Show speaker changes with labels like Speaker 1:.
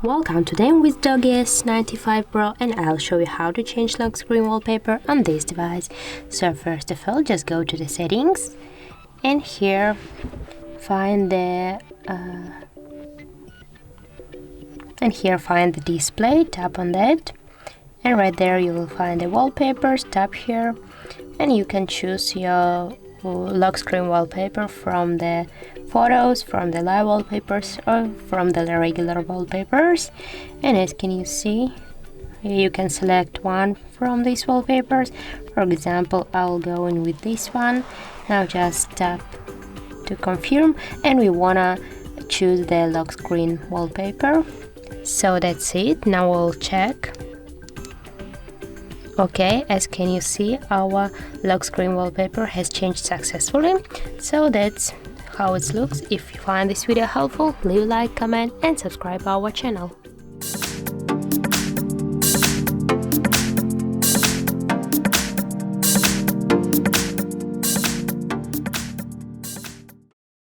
Speaker 1: Welcome, today I'm with DOOGEE S95 Pro and I'll show you how to change lock screen wallpaper on this device. So first of all, just go to the settings and here find the display, tap on that, and right there you will find the wallpapers. Tap here and you can choose your lock screen wallpaper from the photos, from the live wallpapers, or from the regular wallpapers. And as can you see, you can select one from these wallpapers. For example, I'll go in with this one. Now just tap to confirm, and we wanna choose the lock screen wallpaper. So that's it. Now we'll check. Okay, as can you see, our lock screen wallpaper has changed successfully. So that's how it looks. If you find this video helpful, leave a like, comment and subscribe our channel.